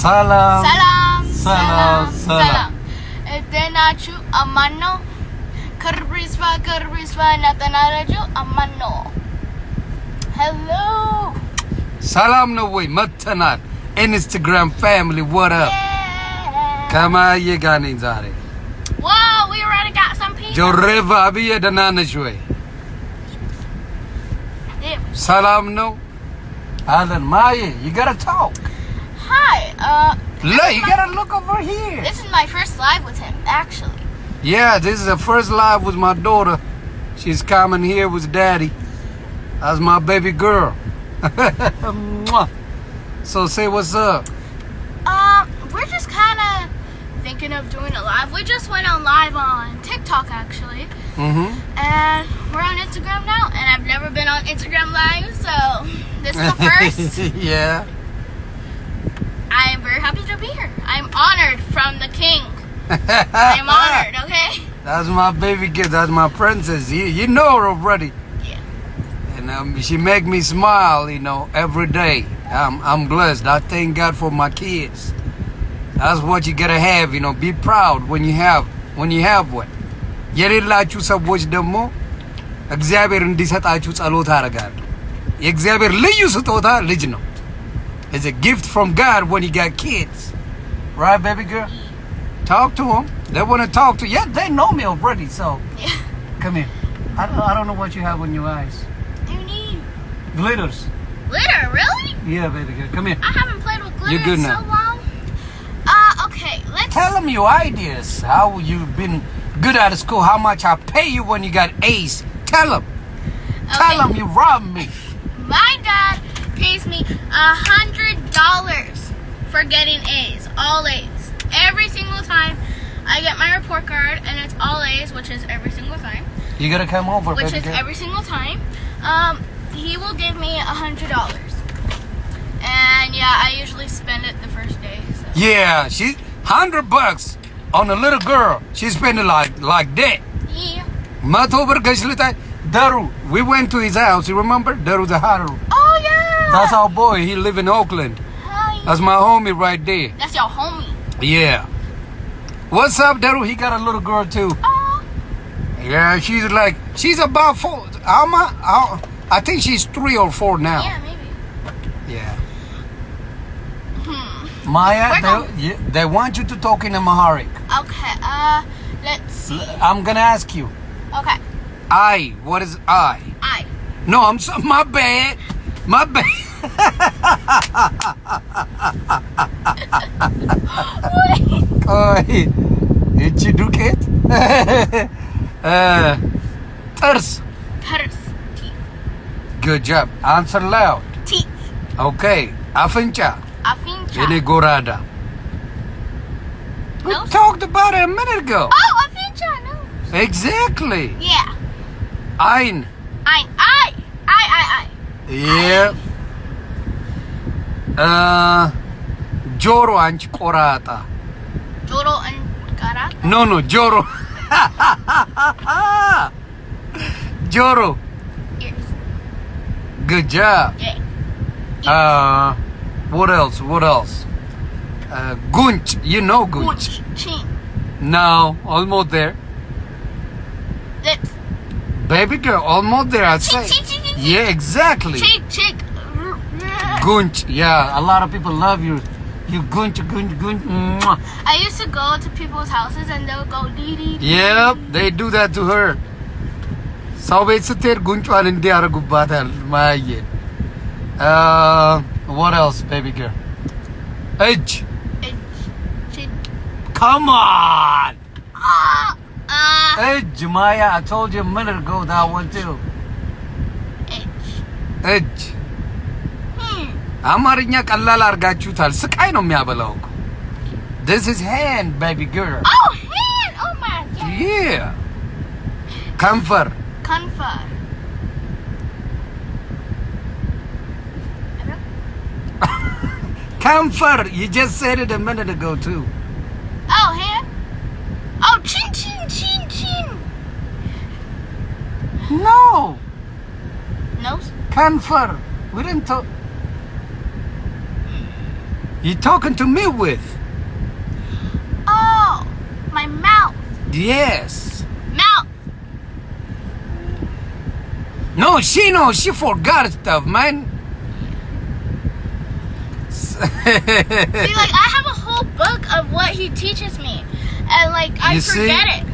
ሰላም ሰላም ሰላም ሰላም እደናችሁ አማን ነው። ክርብ ይስፋ እናጠናረጁ አማን ነው። ሄሎ ሰላም ነው ወይ? መተናል ኢንስታግራም ፋሚሊ what up ከማዬ ጋር ነኝ ዛሬ። Wow, we already got some people. ጆሬቫ አብዬ ደህና ነሽ ወይ? Yeah. ሰላም ነው አለን። ማዬ you gotta talk. Hi, You gotta look over here. this is my first live with him, actually. Yeah, this is the first live with my daughter. She's coming here with daddy. That's my baby girl. Mwah. So say what's up. We're just kind of thinking of doing a live. We just went on live on TikTok, actually. And we're on Instagram now, and I've never been on Instagram live, so this is the first. Yeah. I am very happy to be here. I'm honored from the king. I'm honored, okay? That's my baby girl. That's my princess. You know her already. Yeah. And she make me smile, every day. I'm blessed. I thank God for my kids. That's what you gotta have, Be proud when you have one. የሌላችሁ ሰዎች ደግሞ እግዚአብሔር እንዲሰጣችሁ ጸሎት አደርጋለሁ። የእግዚአብሔር ልዩ ስጦታ ልጅ ነው. It's a gift from God when you got kids. Right, baby girl? Talk to them. They want to talk to you. Yeah, they know me already, so. Yeah. Come here. I don't know what you have on your eyes. You need Glitters. glitter, really? Yeah, baby girl. Come here. I haven't played with glitter You're good in so now. long. Okay, let's... Tell them your ideas. How you've been good out of school. How much I pay you when you got A's. Tell them. Tell them you robbed me. My dad pays me $100 for getting A's, all A's. Every single time I get my report card, and it's all A's, which is every single time. You gotta come over, Which baby is girl. every single time. He will give me $100. And yeah, I usually spend it the first day. So. Yeah, she $100 on a little girl. She spent it like that. Yeah. Mato ber gashlita Daru. We went to his house. You remember Daru the Haru? Oh yeah. That's our boy. He live in Oakland. Hi. That's my homie right there. That's your homie. Yeah. What's up, Daru? He got a little girl too. Oh. Yeah, she's about 4. I think she's 3 or 4 now. Yeah, maybe. Yeah. Maya, they want you to talk in Amharic. Okay. Let's see. I'm gonna ask you. Okay. What is I? I. No, my bad. My bad. Did you do it? Ters. Ters. Teeth. Good job. Answer loud. Teeth. Okay. Afincha. Afincha. Yene gorada. We Nose? talked about it a minute ago. Oh, afincha. No. Exactly. Yeah. Ein. I. Yeah. Joro anch korata. Joro and karat. No, Joro. Joro. Ears. Good job. Yeah. What else? Gunch. You know Gunch. Chin. No, almost there. Lips. Baby girl, almost there, I'd say. Cheek. Yeah, exactly. Cheek. Gunch. Yeah, a lot of people love you. You gunch. Mwah. I used to go to people's houses and they'll go dee. Yep, they do that to her. So ቤት ጉንጯን እንዲያረጉባታል ማየ. What else, baby girl? Edge. Chin. Come on. Edge. Edge, Maya. I told you a minute ago that one too. Edge. አማርኛ ቀላል አርጋችሁታል። ስቃይ ነው የሚያበላው እኮ. This is hand, baby girl. Oh, hand. Oh my God. Yeah. ከንፈር. Comfort. You just said it a minute ago too. Oh, hand. Oh, chin. No. Nose. Comfort. We didn't talk. You talking to me with? Oh, my mouth. Yes. Mouth. No, she knows. She forgot stuff, man. See, like, I have a whole book of what he teaches me. And, like, I You see? forget it.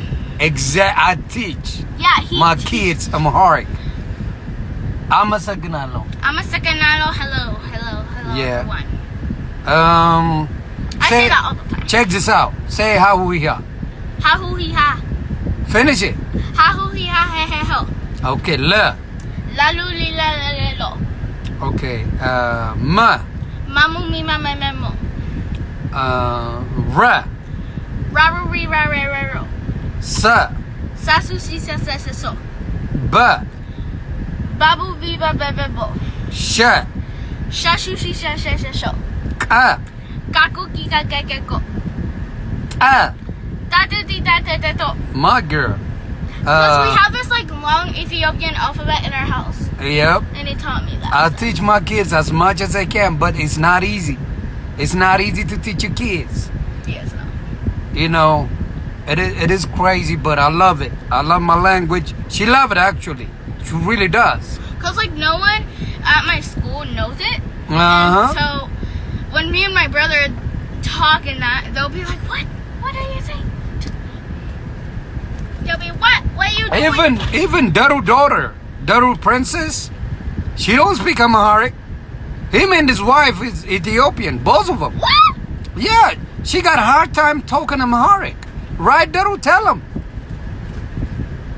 I teach Yeah, he my teaches. kids Amharic. አመሰግናለሁ. I'm a sekanalo. Hello, Yeah. everyone. I say say that all the time. check this out. Say how we are. Ha hoo hee ha. Finish it. Ha hoo hee ha he he ho. Okay, la. La lu li la la la lo. Okay, ma. Mamu mi ma me me mo. Ra. Ra ru ri ra re re ro. Sa. Sa su si sa sa sa so. Ba. Babu bi ba be be bo. Sha. Sha shu shi sha sha sha sho. Ka. Kaku ki ka ke ke ko. Ta. Ta ti ti ta te te to. My girl. Plus we have this like long Ethiopian alphabet in our house. Yep. And he taught me that. I teach my kids as much as I can, but it's not easy. It's not easy to teach your kids. Yes, no. You know, it is crazy, but I love it. I love my language. She love it actually. She really does. Cause like no one at my school knows it. Uh-huh. So when me and my brother talk and that, they'll be like, "What? What are you saying?" They'll be, "What? What are you doing?" Even Daru daughter, Daru princess, she don't speak Amharic. Him and his wife is Ethiopian, both of them. What? Yeah, she got a hard time talking Amharic. Right, Daru? Tell him.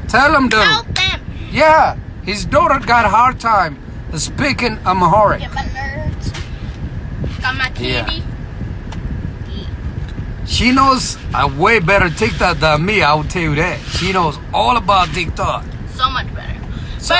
Tell him, Daru. Help them. Yeah, his daughter got a hard time speaking Amharic. Get my nerds. Got my candy. She knows a way better TikTok than me, I will tell you that. She knows all about TikTok. So much better. So,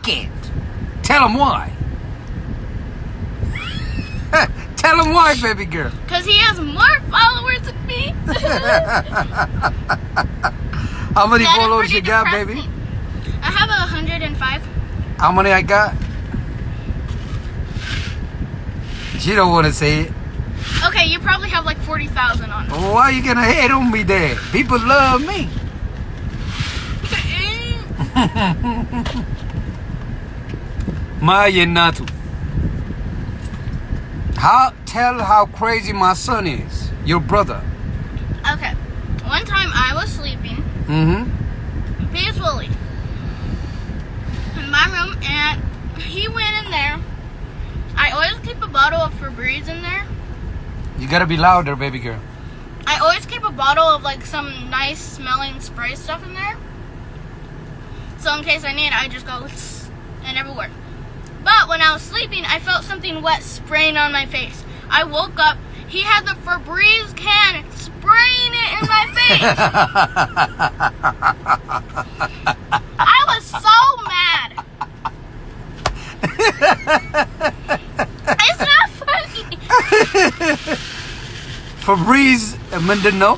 can't. Tell him why. Tell him why, baby girl. Cause he has more followers than me. How many That is followers pretty you got, depressing. baby? I have 105. How many I got? She don't want to say it. Okay, you probably have like 40,000 on it. Why you gonna hate on me there? People love me. Maya Natu. Tell how crazy my son is. Your brother. Okay. One time I was sleeping Mm-hmm. peacefully in my room and he went in there. I always keep a bottle of Febreze in there. You gotta be louder, baby girl. I always keep a bottle of like some nice smelling spray stuff in there. So in case I need it, I just go tss, and everywhere. But when I was sleeping, I felt something wet spraying on my face. I woke up, he had the Febreze can spraying it in my face. I was so mad. It's not funny. Febreze ምንድን ነው?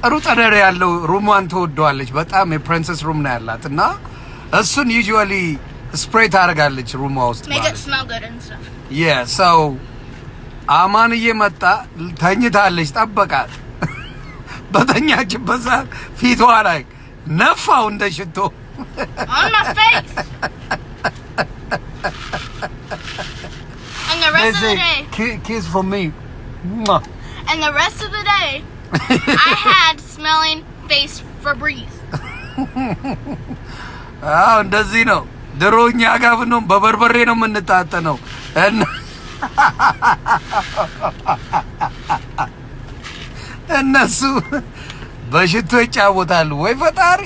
ጥሩ ጠረር ያለው ሩሟን ትወደዋለች በጣም የፕሪንሰስ ሩም ነው ያላት እና እሱን ዩዥዋሊ ስፕሬይ ታደርጋለች ሩሟ ውስጥ Make it ማለት smell good and stuff. Yeah, so አማንዬ መጣ ተኝታለች ጠበቃት በተኛችበት ሰዓት ፊቷ ላይ ነፋው እንደ ሽቶ On my face. And the rest of the day. Kiss from me. Mwah. And the rest of the day, I had smelling face Febreze. አዎ እንደዚህ ነው ድሮ እኛ ጋር ብንሆን በበርበሬ ነው የምንታጠነው እነሱ በሽቶ ይጫወታሉ ወይ ፈጣሪ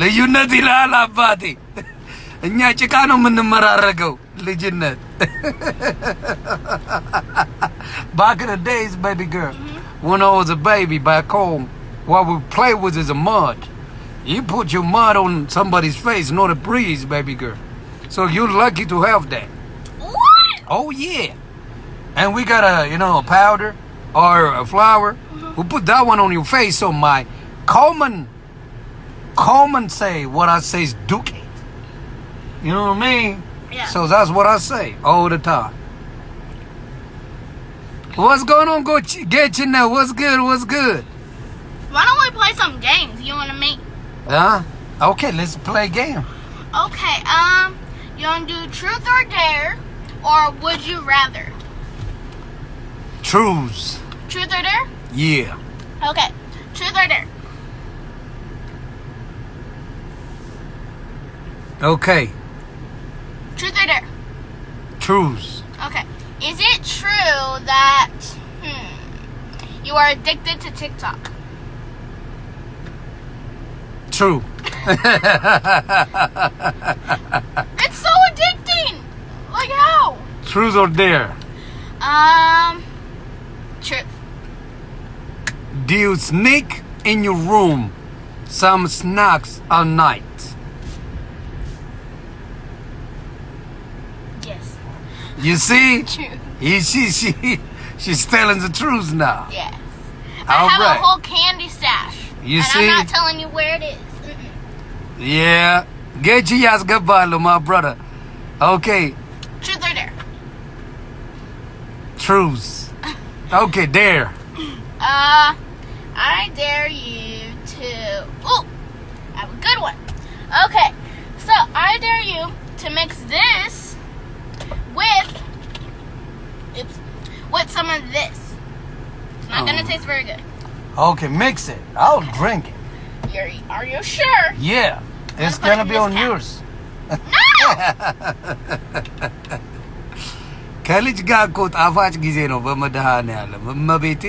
ልዩነት ይላል አባቴ እኛ ጭቃ ነው የምንመራረገው ልጅነት back in the days baby girl when I was a baby back home what we play with is a mud. You put your mud on somebody's face, not a breeze, baby girl. So you're lucky to have that. What? Oh yeah. And we got a powder or a flour. We put that one on your face. So my common say what I say is duke it. You know what I mean? Yeah. So that's what I say all the time. What's going on? Go get you now. What's good? What's good? Why don't we play some games? You want to make? Huh? Okay, let's play a game. Okay. You want to do truth or dare, or would you rather? Truths. Truth or dare? Yeah. Okay. Truth or dare? Okay. Truth or dare? Truths. Okay. Is it true that you are addicted to TikTok? True. It's so addicting. Like how? Truth or dare? Truth. Do you sneak in your room some snacks at night? Yes. You see? Truth. She's telling the truth now. Yes. I have a whole candy stash. You and see? I'm not telling you where it is. Yeah. Get you guys goodbye, my brother. Okay. Truth or dare? Truths. Okay, dare. I dare you to. Ooh, I have a good one. Okay, so I dare you to mix this with some of this. It's not gonna taste very good. Okay, mix it. I'll drink it. Are you sure? Yeah. It's put it gonna in be this on cup. yours. No! ከልጅ ጋር እኮ ጣፋጭ ጊዜ ነው በመድኃኔዓለም እመቤቴ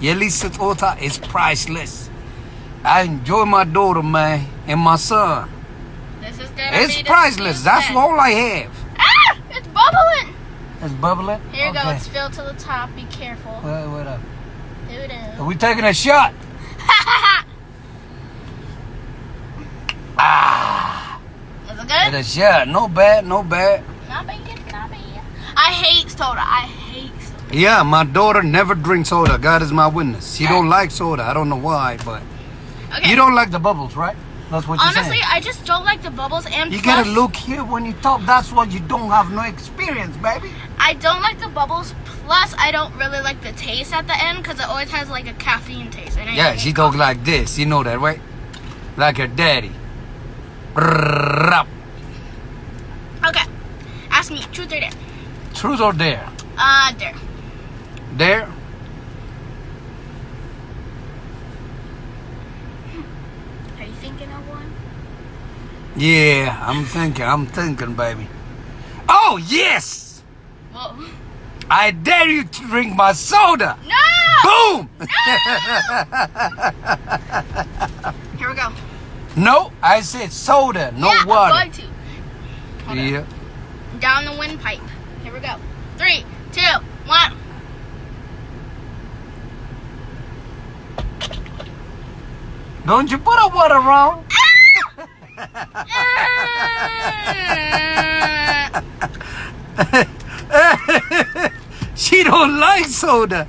የልጅ ስጦታ is priceless. I enjoy my daughter, man, and my son. This is gonna It's be priceless. That's disgusting. all I have. Ah! It's bubbling! It's bubbling? Here you go, Okay. it's filled to the top. Be careful. What up? Doo-doo. Are we taking a shot? Is it good? Take a shot. No bad, no bad. Not bad, not bad. I hate soda. I hate soda. Yeah, my daughter never drinks soda. God is my witness. She don't like soda. I don't know why, but Okay. you don't like the bubbles, right? That's what you're Honestly, saying. I just don't like the bubbles and You plus, gotta look here when you talk. That's what you don't have no experience, baby. I don't like the bubbles. Plus, I don't really like the taste at the end because it always has like a caffeine taste. And I Yeah, hate she it. talk like this. You know that, right? Like her daddy. Brrrr. Okay. Ask me, truth or dare? Truth or dare? Dare. Dare? Are you thinking of one? Yeah, I'm thinking, baby. Oh, yes! Whoa. I dare you to drink my soda. No! Boom! Here we go. No, I said soda, no yeah, water. I'm going to. Hold on. Yeah. Down the windpipe. Here we go. 3, 2, 1. Don't you put a water wrong? She don't like soda.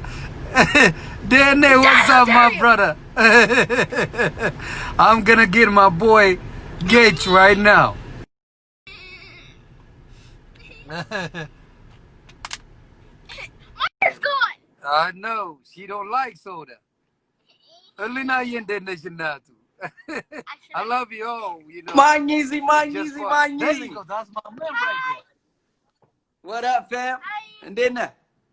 Danny, what's How up, dare my you? brother? I'm gonna get my boy Gage right now. Mine's gone. I know. She don't like soda. Alina Yendenation. I love you all, you know. My easy, my Just easy, fun. my There easy. you go. That's my man right there. What up, fam? Hi. And then,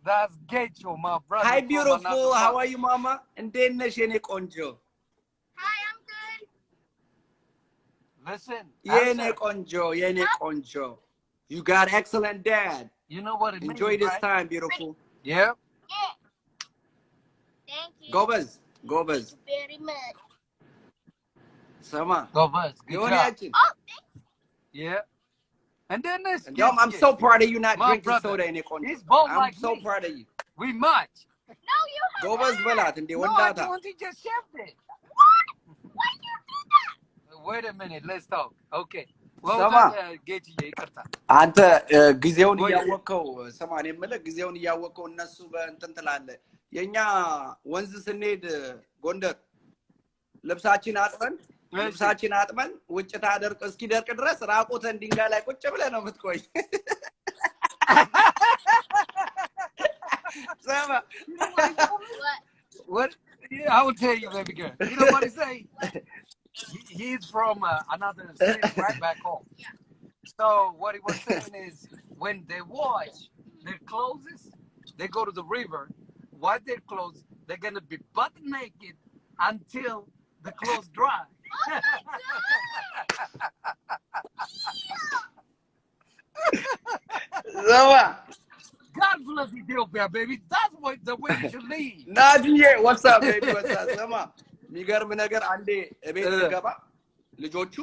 That's Gacho, my brother. hi, from beautiful. another How mother. are you, mama? And then, Shene Konjo. Hi, I'm good. Listen, Yene answer. Konjo, Yene Konjo. You got excellent dad. You know what it Enjoy means, this right? time, beautiful. Yeah. Yeah. Thank you. Gobas, Gobas. very much. Sama. Go Buzz. Good You job. Oh, thanks. Yeah. And then this. Yo, I'm so proud of you not My drinking brother. soda in the Konjo. He's both I'm like so me. proud of you. We match. No, you have Gobas not. balat, and they No, want I that. want to just shift it. wait a minute. Let's talk. Okay. What was Sama. that? Get you. አንተ ጊዜውን እያወቀው ሰማን የምልህ ጊዜውን እያወቀው እነሱ በእንትን ትላለህ የኛ ወንዝ ስንሄድ ጎንደር ልብሳችን አጥበን ውጭ ታደርቅ እስኪደርቅ ድረስ ራቆተን ድንጋይ ላይ ቁጭ ብለህ ነው የምትቆይ ሰማ What? I will tell you, baby girl. You know what he say? He's from another state right back home. Yeah. So what he was saying is, when they wash their clothes, they go to the river, wash their clothes. They're gonna be butt naked until the clothes dry. Zama. God bless Ethiopia, baby. That's what the way you should leave. Nadia, what's up, baby? What's up? Zama. የሚገርም ነገር አንዴ እቤት ስገባ ልጆቹ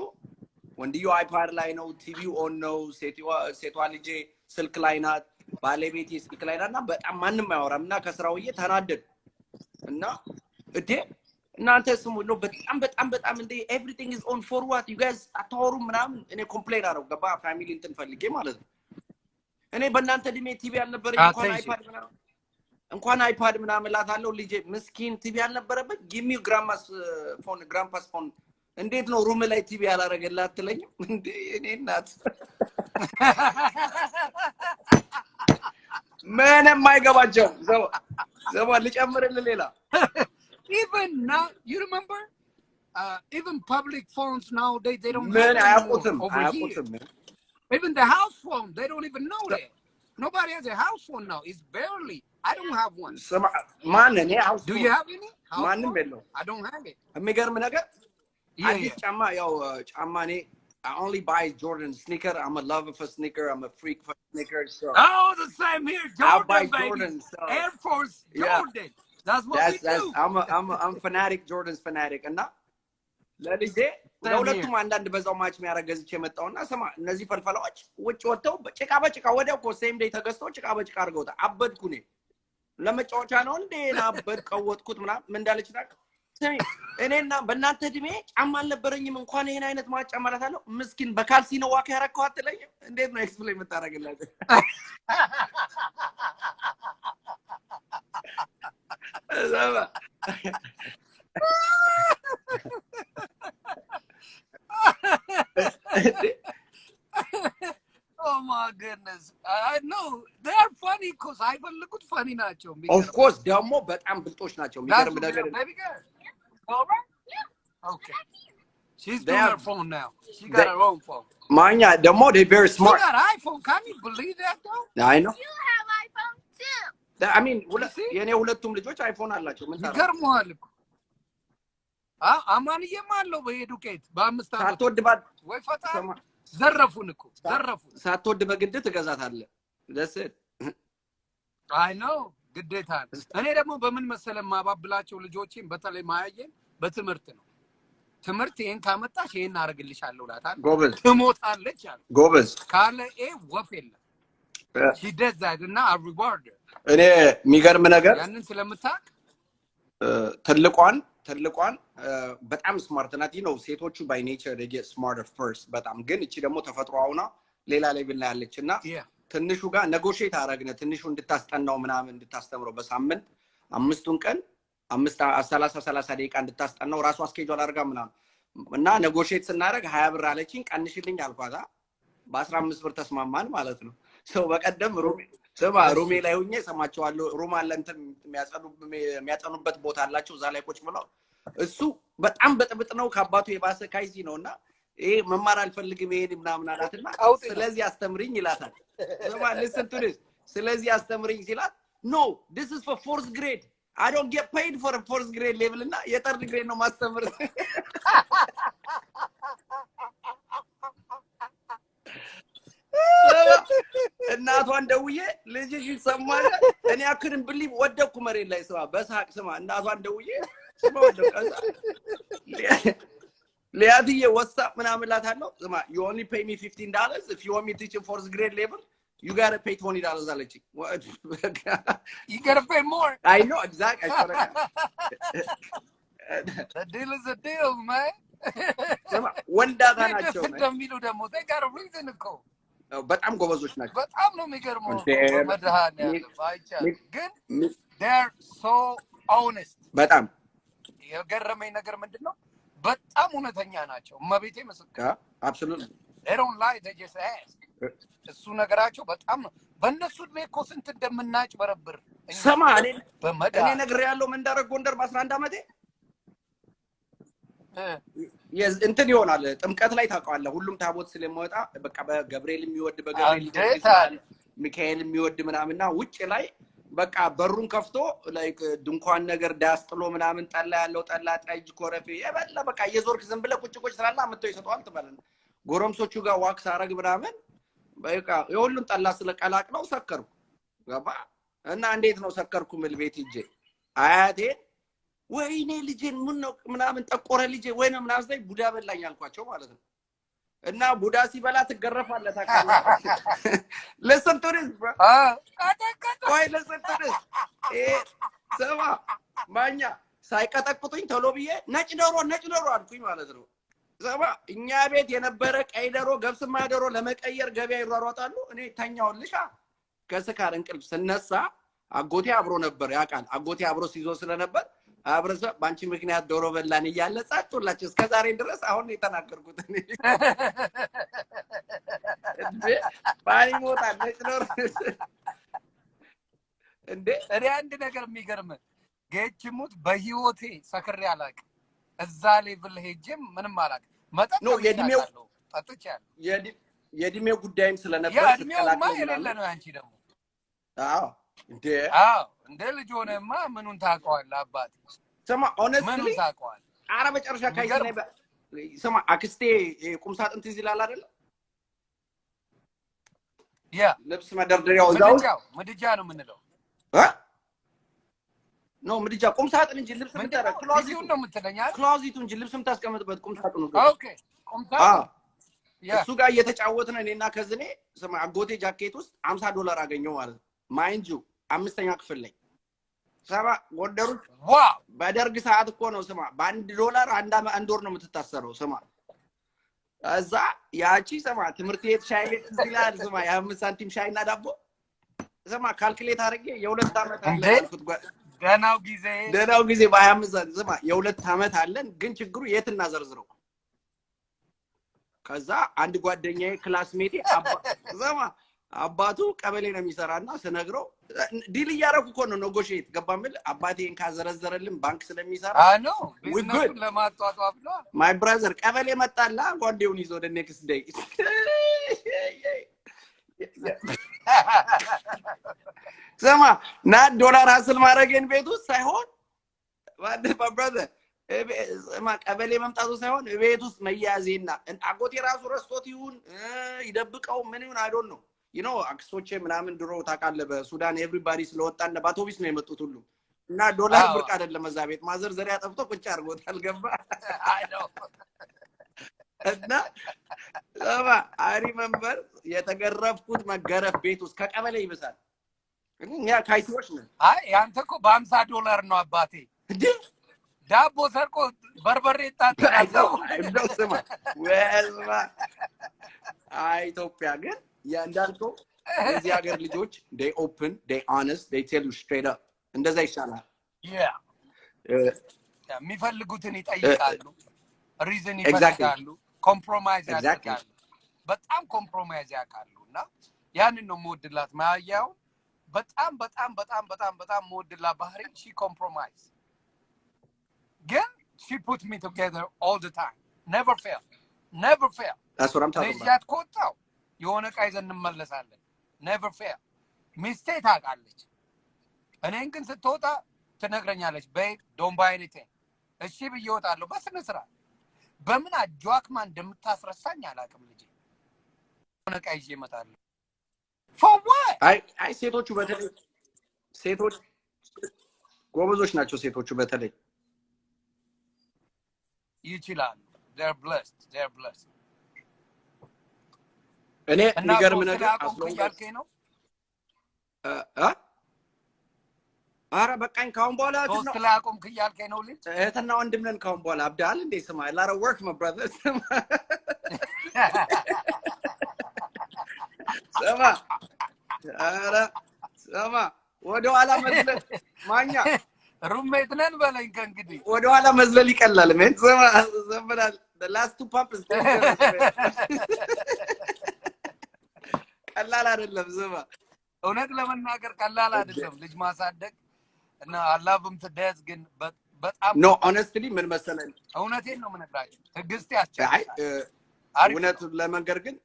ወንድዮ አይፓድ ላይ ነው ቲቪው ኦን ነው ሴቷ ልጄ ስልክ ላይ ናት ባለቤቴ ስልክ ላይ ናትና በጣም ማንንም አያወራምና ከስራውዬ ተናደዱ እና እዴ እናንተ ስሙ ነው በጣም እንዴ everything is on for what you guys አታወሩ ምናምን እኔ ኮምፕሌን አረው ገባ ፋሚሊ እንትን ፈልጌ ማለት ነው እኔ በእናንተ ድሜ ቲቪ አልነበረኝ እንኳን አይፓድ ምናምን ላታለው ልጄ ምስኪን ቲቪ አልነበረበት ጊቭ ሚ ግራምፓስ ፎን እንዴት ነው ሩም ላይ ቲቪ ያላረገላት ትለኝም እንዴ እኔ እናት ምንም አይገባቸው ዘባ ልጨምርልህ ሌላ even now you remember even public phones nowadays they don't man have ayaqutum man even the house phone they don't even know that nobody has a house phone now it's barely I don't have one man ne house do you have any ማንም የለው I don't have it የሚገርም ነገር አዲስ ጫማ ያው ጫማ ኔ I only buy Jordan sneaker I'm a lover for sneaker I'm a freak for sneakers so oh the same here Jordan buy baby Jordan, so. Air Force Jordan that's what we do I'm fanatic Jordan's fanatic እና ለልጄ ለሁለቱም አንዳንድ በዛው ማች የሚያረጋዝች የመጣውና ሰማ እነዚህ ፈልፈላዎች ውጭ ወጥተው በጭቃ ወዲያው እኮ ሴም ዴይ ተገዝተው ጭቃ አርገውታ አበድኩ እኔ ለመጫወቻ ነው እንዴ ናበድ ቀወጥኩት ምናምን ምን እንዳለች ታውቅ እኔና በእናንተ ድሜ ጫማ አልነበረኝም እንኳን ይሄን አይነት ማጫ ማለት አለው ምስኪን በካልሲ ነው ዋካ ያረከው አትለኝ እንዴት ነው ኤክስፕሌን መታረግላት ዘባ oh my goodness I know they are funny cuz I look funny nacho of course ደሞ በጣም ብልጦች ናቸው የሚገርም ነገር baby girl all right yeah okay she's doing her phone now she got her own phone ማኛ ደሞ they very smart she got iPhone can you believe that though I know you have iPhone too I mean የኔ ሁለቱም ልጆች አይፎን አላቸው ምን ታረጋ ይገርማል እኮ አማንዬም አለው በሄዱኬት በአምስት አመት ሳትወድባት ወይ ፈታ ዘረፉን እኮ ሳትወድ በግድ ትገዛታለህ that's it I know ግዴታ እኔ ደግሞ በምን መሰለም ማባብላቸው ልጆቼን በተለይ ማያየን በትምህርት ነው ትምህርት ይሄን ካመጣሽ ይሄን አረግልሻለሁ ላታል ጎበዝ ትሞታለች አለ ጎበዝ ካለ ወፍ የለም she does that እና I reward her እኔ የሚገርም ነገር ያንን ስለምታቅ ትልቋን በጣም ስማርት ናት ነው ሴቶቹ by nature they get smarter first በጣም ግን እቺ ደግሞ ተፈጥሮአውና ሌላ ሌቭል ላይ ያለችና ትንሹ ጋር ኔጎሺየት አረግነ ትንሹ እንድታስጠናው ምናምን እንድታስተምረው በሳምንት አምስቱን ቀን 30 ደቂቃ እንድታስጠናው ራሱ አስኬጁል አርጋ ምናምን እና ኔጎሺየት ስናረግ 20 ብር አለችኝ ቀንሽልኝ አልኳታ በ15 ብር ተስማማን ማለት ነው ሰው በቀደም ሩሜ ላይ ሆኜ ሰማቸዋለሁ ሩም አለ እንትን የሚያጸኑበት ቦታ አላቸው እዛ ላይ ቁጭ ብለው እሱ በጣም በጥብጥ ነው ከአባቱ የባሰ ካይዚ ነውና ይሄ መማር አልፈልግም ይሄን ምናምን አላትና ስለዚህ አስተምሪኝ ይላታል listen to this ስለዚህ አስተምሪኝ ሲላት no this is for 4th grade I don't get paid for a 4th grade level እና የ3rd grade ነው ማስተምር እናቷን ደውዬ ልጅሽ ይሰማል እኔ አክርን ብሊቭ ወደኩ መሬት ላይ ስማ በሳቅ ስማ እናቷን ደውዬ ስማ ወደኩ ሊያድዬ WhatsApp ምናምን ላታለው ስማ you only pay me $15 if you want me to teach in 4th grade level you got to pay $20 አለችኝ you got to pay more I know exactly the deal is a deal man ወንዳታ ናቸው እንደሚሉ ደግሞ ተጋር ሪዝን እኮ በጣም ጎበዞች ናቸው በጣም ነው የሚገርመው መድሃን ያለው አይቻል ግን they're so honest በጣም የገረመኝ ነገር ምንድነው በጣም እውነተኛ ናቸው መቤቴ መስከረ absolutely they don't lie they just ask እሱ ነገራቸው በጣም በእነሱ እድሜ እኮ ስንት እንደምናጭ በረብር ሰማ እኔ ነገር ያለው መንዳረግ ጎንደር በ11 አመቴ እንትን ይሆናል ጥምቀት ላይ ታውቃለህ ሁሉም ታቦት ስለሚወጣ በቃ በገብርኤል የሚወድ በገብርኤል ሚካኤል የሚወድ ምናምንና ውጭ ላይ በቃ በሩን ከፍቶ ላይክ ድንኳን ነገር ዳስጥሎ ምናምን ጠላ ያለው ጠላ ጠጅ ኮረፌ የበላ በቃ የዞርክ ዝም ብለህ ቁጭ ስላላ አመጣው ይሰጣል ተባለን ጎረምሶቹ ጋር ዋክስ አረግ ምናምን በቃ የሁሉም ጠላ ስለቀላቅለው ሰከርኩ ገባ እና እንዴት ነው ሰከርኩ ምል ቤት ሂጄ አያቴ ወይኔ ልጄን ምን ነው ምናምን ጠቆረ ልጄ ወይ ነው ምናምን ላይ ቡዳ በላኝ አልኳቸው ማለት ነው እና ቡዳ ሲበላ ትገረፋለህ ታውቃለህ listen to this bro ወይ listen to this ሰማ ማኛ ሳይቀጠቅጡኝ ቶሎ ብዬ ነጭ ዶሮ አልኩኝ ማለት ነው ሰማ እኛ ቤት የነበረ ቀይ ዶሮ ገብስማ ዶሮ ለመቀየር ገበያ ይሯሯጣሉ እኔ ተኛውልሻ ከስካር እንቅልፍ ስነሳ አጎቴ አብሮ ነበር ያቃል አጎቴ አብሮ ሲዞ ስለነበር አብረሰ ባንቺ ምክንያት ዶሮ በላን ይያለ ጻጥቶላችሁ እስከ ዛሬ ድረስ አሁን የተናገርኩት እኔ ባይ ሞታል ነጭኖር እንዴ እኔ አንድ ነገር የሚገርም ጌችሙት በህይወቴ ሰክሬ አላቅ እዛ ሌቭል ሄጄም ምንም አላቅ መጣ ነው የዲሜው ጠጥቻለሁ የዲሜው ጉዳይም ስለነበር ተቀላቅሎ የሌለ ነው አንቺ ደግሞ እንደ ልጅ ሆነማ ምኑን ታውቀዋለህ አባቴ ሰማ honestly ምኑን ታውቀዋለህ አረ መጨረሻ ካይዘኔ ሰማ አክስቴ ቁምሳጥን ትዝ ይላል አይደል ያ ልብስ መደርደሪያው እዛው ምድጃ ነው የምንለው ነው ምድጃ ቁምሳጥን እንጂ ልብስ ምንተረ ክሎዚቱ ነው የምትለኝ አይደል ክሎዚቱ እንጂ ልብስ ምታስቀምጥበት ቁምሳጥኑ ኦኬ ቁምሳጥን እሱ ጋር እየተጫወትን እኔና ከዝኔ ሰማ አጎቴ ጃኬት ውስጥ $50 አገኘው ማለት ማይንጁ አምስተኛ ክፍል ላይ ሰባ ጎንደሩ ዋው በደርግ ሰዓት እኮ ነው ስማ $1 አንድ ወር ነው የምትታሰረው ስማ እዛ ያቺ ስማ ትምርት ቤት ሻይ ቤት ይላል ስማ የ5 ሳንቲም ሻይና ዳቦ ስማ ካልኩሌት አድርጌ የ2 አመት አለኩት ደናው ጊዜ በ25 ሳንቲም ስማ የ2 አመት አለን ግን ችግሩ የት እናዘርዝረው ከዛ አንድ ጓደኛዬ ክላስሜቴ ስማ አባቱ ቀበሌ ነው የሚሰራና ስነግረው ዲል ያረኩ እኮ ነው ኔጎሺዬት ገባምል አባቴን ካዘረዘረልን ባንክ ስለሚሰራ ነው ቢዝነሱን ለማጧጧፍ ነው ማይ ብራዘር ቀበሌ መጣላ ጓንዴውን ይዞ the next day ሰማ ና ዶላር አስል ማረገን ቤት ውስጥ ሳይሆን my brother ቀበሌ መምጣቱ ሳይሆን ቤት ውስጥ መያዜና አጎቴ ራሱ ረስቶት ይሁን ይደብቀው ምን ይሁን I don't know you know አክሶቼ ምናምን ድሮ ታቃለ በሱዳን everybody ስለወጣና ባቶቢስ ነው የመጡት ሁሉ እና ዶላር ብርቅ አይደለም እዛ ቤት ማዘርዘሪያ ጠፍቶ ቁጭ አርጎታል ገባ I know እና I remember የተገረፍኩት መገረፍ ቤት ውስጥ ከቀበሌ ይብሳል እኛ ካይቶች ነን አይ ያንተ እኮ $50 ነው አባቴ ዳቦ ሰርቆ በርበሬ ታጣጣው እንደው ስማ ወልማ ኢትዮጵያ ግን ያንዳልከው እዚህ ሀገር ልጆች they open they honest they tell you straight up እንደዛ ይሻላል የሚፈልጉትን ይጠይቃሉ ሪዝን ይፈልጋሉ ኮምፕሮማይዝ ያደርጋሉ በጣም ኮምፕሮማይዝ ያካሉና ያንን ነው ሞድላት ማያያው በጣም ሞድላት ባህሪ she compromise again she put me together all the time never fail that's what I'm talking about ለጃት ቆጣው የሆነ ቃይዘን እንመለሳለን never fail ሚስቴክ ታውቃለች እኔን ግን ስትወጣ ትነግረኛለች babe don't buy anything እሺ ብየወጣለሁ በስነ ስርዓት በምን አጇክማ እንደምታስረሳኝ አላውቅም ልጅ የሆነ ቃይዤ እመጣለሁ for what አይ ሴቶቹ በተለይ ሴቶች ጎበዞች ናቸው ሴቶቹ በተለይ ይችላሉ they're blessed እኔ የሚገርም ነገር አስሎኝ ያልከኝ ነው ኧረ በቃኝ ካሁን በኋላ ሶስት ላይ አቆምክ እያልከኝ ነው ልጅ እህትና ወንድም ነን ካሁን በኋላ አብዳል እንዴ ስማ a lot of work my brother ስማ ኧረ ስማ ወደ ኋላ መዝለል ማኛ ሩሜት ነን በለኝ ከእንግዲህ ወደ ኋላ መዝለል ይቀላል ምን ስማ ዘምራል the last two pumps ቀላል አይደለም ስማ እውነት ለመናገር ቀላል አይደለም ልጅ ማሳደግ እና አላህም ትደስ ግን በጣም no honestly ምን መሰለኝ እውነቴን ነው የምነግራችሁ ትግስት ያስቸግራል እውነት ለመንገር ግን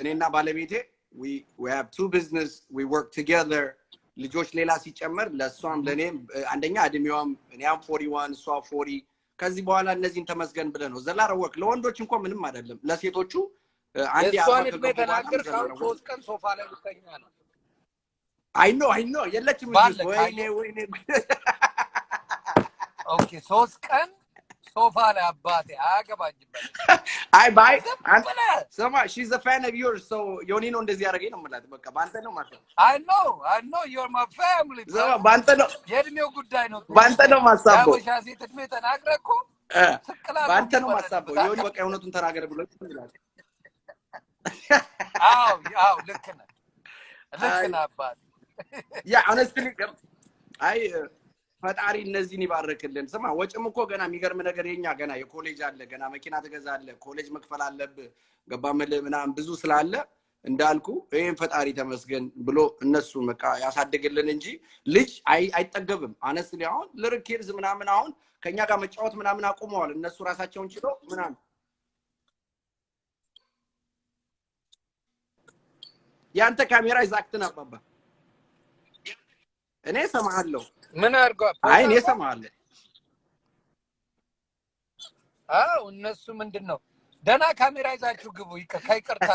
እኔና ባለቤቴ we have two business we work together ልጆች ሌላ ሲጨመር ለሷም ለኔም አንደኛ እድሜዋም እኔም 41 እሷ 40 ከዚህ በኋላ እነዚህን ተመስገን ብለ ነው ዘላረ ወርክ ለወንዶች እንኳን ምንም አይደለም ለሴቶቹ አንዴ እሷን እድሜ ተናገር ሶስት ቀን ሶፋ ላይ ልተኛ ነው I know የለችም ልጅ ወይኔ ኦኬ ሶስት ቀን ሶፋ ላይ አባቴ አያገባኝበት አይ ባይ ሰማ she's a fan of yours so ዮኒ ነው እንደዚህ ያደርገኝ ነው ማለት በቃ ባንተ ነው ማለት I know you're my family ሰማ ባንተ ነው የእድሜው ጉዳይ ነው ባንተ ነው ማሳቦ ያበሻ ሴት እድሜ ተናግረኮ ባንተ ነው ማሳቦ ዮኒ በቃ እውነቱን ተናገር ብሎ ይላል አዎ ልክ ነህ አባቴ ያ honestly አይ ፈጣሪ እነዚህን ይባርክልን ስማ ወጭም እኮ ገና የሚገርም ነገር የኛ ገና የኮሌጅ አለ ገና መኪና ተገዛለ ኮሌጅ መክፈል አለብህ ገባመለ ምናምን ብዙ ስላለ እንዳልኩ ይሄን ፈጣሪ ተመስገን ብሎ እነሱ በቃ ያሳደግልን እንጂ ልጅ አይጠገብም honestly አሁን ለርኪርዝ ምናምን አሁን ከኛ ጋር መጫወት ምናምን አቁመዋል እነሱ ራሳቸውን ችለው ምናምን ያንተ ካሜራ ይዛክተና አባባ እኔ ሰማሃለሁ ምን አርጓ አይ እኔ ሰማሃለሁ እነሱ ምንድነው ደና ካሜራ ይዛችሁ ግቡ ከይቅርታ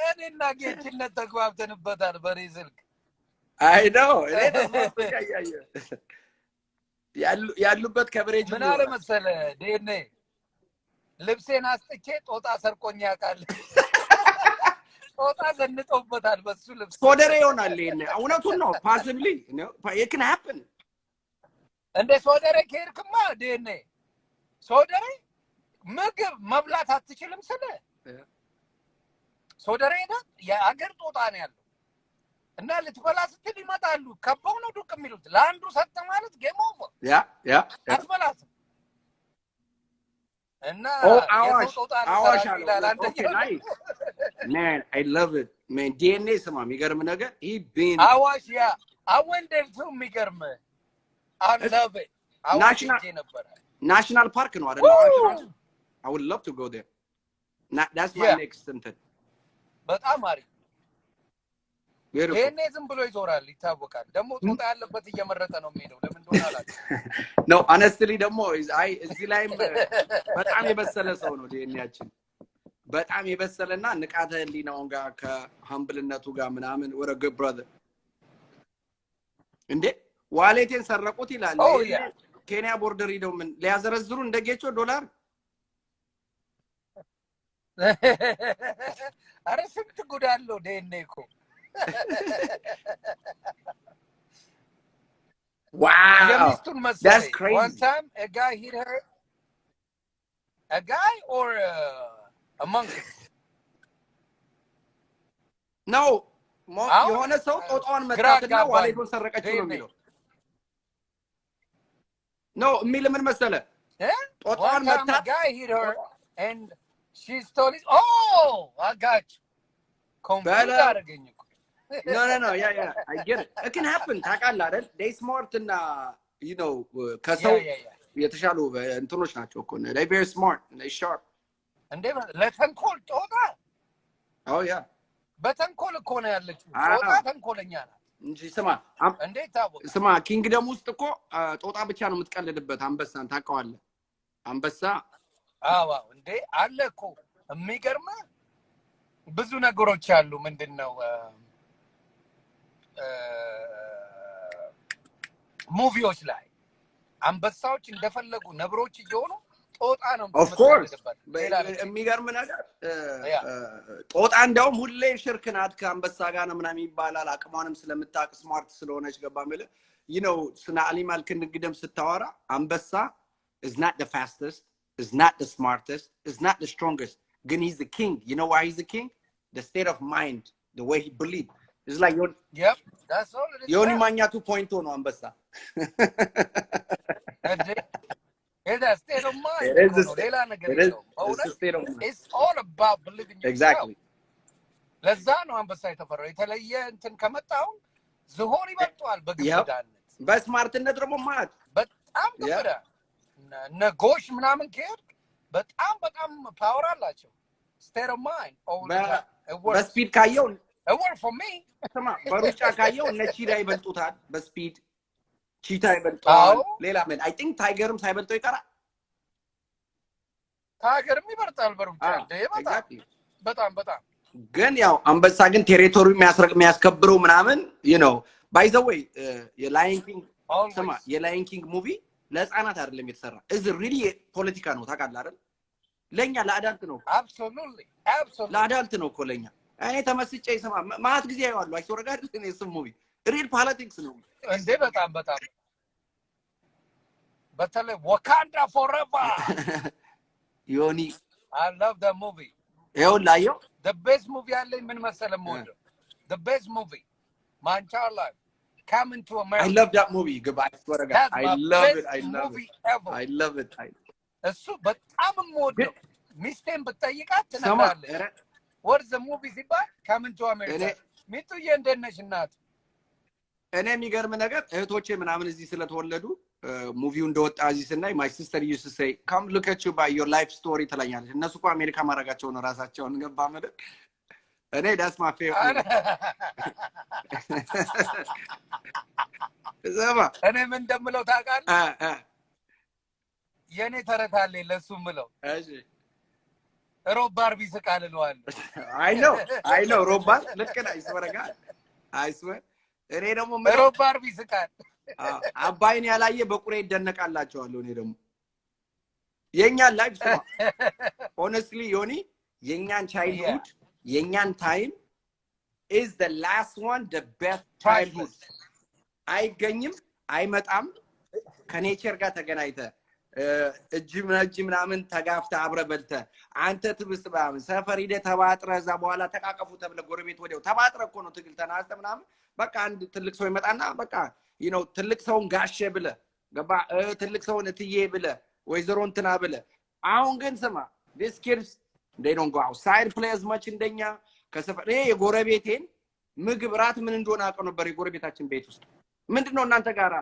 እኔና ጌችነት ተግባብተንበታል በሪዝልክ አይ ነው እኔ ያሉበት ከብሬጅ ምን አለ መሰለ ዴኔ ልብሴን አስጥቼ ጦጣ ሰርቆኛ ያቃል ጦጣ ዘንጦበታል በሱ ልብስ ሶደሬ ይሆናል ይሄን እውነቱን ነው possibly it can happen እንደ ሶደሬ ከርክማ ዴኔ ሶደሬ ምግብ መብላት አትችልም ስለ ሶደሬ ነው የአገር ጦጣ ነው ያለው እና ልትበላ ስትል ይመጣሉ ከበው ነው ዱቅ የሚሉት ለአንዱ ሰጠ ማለት ጌም ኦቨር ያ አትበላት እና አዋሽ okay nice man I love it man DNA ስማ የሚገርም ነገር he been አዋሽ ያ I went there too የሚገርም I love it national park ነው አይደል አዋሽ I would love to go there that's my next something በጣም አሪፍ ይሄኔ ዝም ብሎ ይዞራል ይታወቃል ደግሞ ጦጣ ያለበት እየመረጠ ነው የሚሄደው ለምን እንደሆነ አላውቅም ነው honestly ደግሞ አይ እዚህ ላይም በጣም የበሰለ ሰው ነው ዲኤንኤያችን በጣም የበሰለና ንቃተ ህሊናው ጋር ከሀምብልነቱ ጋር ምናምን ወረ good brother እንዴ ዋሌቴን ሰረቁት ይላል ኬንያ ቦርደር ሄደው ምን ሊያዘረዝሩ እንደጌቾ ዶላር አረ ስንት ጉዳለው ዲኤንኤ እኮ wow that's crazy one time a guy hit her a guy or a monkey no የሆነ ሰው ጦጣውን መታትና ዋሌቱን ሰረቀችው ነው የሚለው no የሚል ምን መሰለ ጦጣውን መታ guy hit her and she stole it oh I got you computer አረገኝ no yeah I get it can happen ታውቃለህ አይደል they smart እና you know ከሰው የተሻሉ እንትኖች ናቸው እኮ they very smart and they sharp እንዴ ለተንኮል ጦጣ oh yeah በተንኮል እኮ ነው ያለችው ጦጣ ተንኮለኛ ናት እንጂ ስማ እንዴት ታውቃ ስማ ኪንግደም ውስጥ እኮ ጦጣ ብቻ ነው የምትቀልድበት አንበሳን ታውቀዋለህ አንበሳ አዎ እንዴ አለ እኮ የሚገርም ብዙ ነገሮች አሉ ምንድነው ሙቪዎች ላይ አንበሳዎች እንደፈለጉ ነብሮች እየሆኑ ጦጣ ነው of course የሚገርም ነገር ጦጣ እንደውም ሁሌ ሽርክ ናት ከአንበሳ ጋር ነው ምናምን ይባላል አቅሟንም ስለምታውቅ ስማርት ስለሆነች ገባ ማለት you know ስለ አኒማል ክንግደም ስታወራ አንበሳ is not the fastest is not the smartest is not the strongest ግን he's the king you know why he's the king the state of mind the way he believes it's like yep that's all it is Yoni Manya 2.0 ነው አንበሳ It's a state of mind. It's all about believing yourself. Exactly. ለዛ ነው አንበሳ የተፈራው የተለየ እንትን ከመጣው ዝሆን ይበልጧል በግብዳነት በስማርትነት ደግሞ ማለት በጣም ገበዳ ነጎሽ ምናምን ከሄድ በጣም ፓወር አላቸው state of mind በስፒድ ካየው it worked for me በሩጫ ካየው እነ ቺታ ይበልጡታል በስፒድ ቺታ ይበልጣል ሌላ ምን አይ ቲንክ ታይገርም ሳይበልጠው ይቀራል ታይገርም ይበልጣል በሩጫ exactly በጣም ግን ያው አንበሳ ግን ቴሪቶሪ የሚያስከብረው ምናምን you know by the way የላየን ኪንግ ስማ የላየን ኪንግ ሙቪ ለህፃናት አይደለም የተሰራ is really ፖለቲካ ነው ታውቃለህ አይደል ለኛ ለአዳልት ነው absolutely ለአዳልት ነው እኮ ለኛ እኔ ተመስጬ ይሰማ ማት ጊዜ ያዋሉ አይሶረጋድ እኔ ስም ሙቪ real politics ነው እንዴ በጣም በተለይ Wakanda forever ዮኒ I love that movie ይኸውላየው the best movie ያለኝ ምን መሰለህ የምወደው the best movie my entire life Coming to America I love that movie goodbye I love it እሱ በጣም የምወደው ሚስቴን ብትጠይቃት ትነግራለች what is the movie ሲባል Coming to America ሚጡዬ እንደት ነሽ እናት እኔ የሚገርም ነገር እህቶቼ ምናምን እዚህ ስለተወለዱ ሙቪው እንደወጣ እዚህ ስናይ my sister used to say come look at you by your life story ትለኛለች እነሱ እኮ አሜሪካ ማረጋቸው ነው ራሳቸውን ገባ ማለት እኔ that's my favorite ዘማ እኔ ምን እንደምለው ታውቃለህ የኔ ተረት አለኝ ለሱ ምለው እሺ ሮብ ባርቢ ስቃል ነው አለ I know ሮብ ባር ልክ ነህ ይስወረጋል I swear እኔ ደግሞ ሮብ ባርቢ ስቃል አባይን ያላየ በቁሬ ይደነቃላቸዋለሁ እኔ ደግሞ የኛ ላይፍ honestly ዮኒ የኛን childhood የኛን time is the last one the best childhood አይገኝም አይመጣም ከኔቸር ጋር ተገናኝተ እጅ ምናምን ተጋፍተ አብረ በልተ አንተ ትብስባም ሰፈር ሄደ ተባጥረ እዛ በኋላ ተቃቀፉ ተብለ ጎረቤት ወዲያው ተባጥረ እኮ ነው ትግል ተናስተ ምናምን በቃ አንድ ትልቅ ሰው ይመጣና በቃ you know ትልቅ ሰውን ጋሼ ብለ ገባ ትልቅ ሰውን እትዬ ብለ ወይዘሮ እንትና ብለ አሁን ግን ስማ this kids they don't go outside play as much እንደኛ ከሰፈር የጎረቤቴን ምግብ ራት ምን እንደሆነ አቀው ነበር የጎረቤታችን ቤት ውስጥ ምንድነው እናንተ ጋራ